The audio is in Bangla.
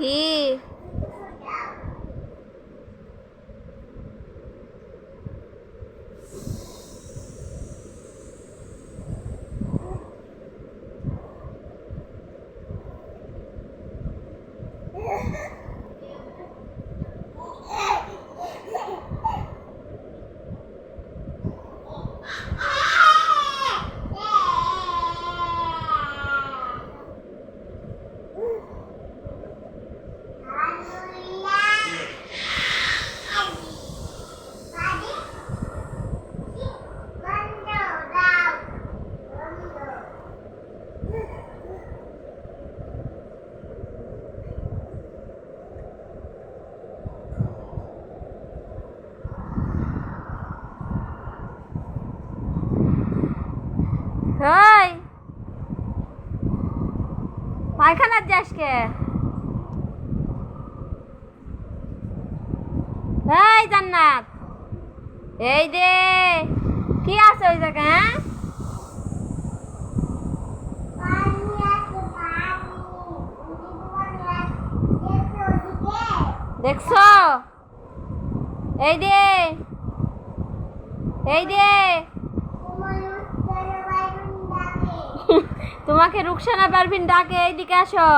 কি ওই পায়খানার যাস কে? এই জান্নাত, এই দে কি আছে ওই জায়গায়? দেখছো? এই দে, এই দে। তোমাকে রুকসানা পারভিন ডাকে, এইদিকে আসো।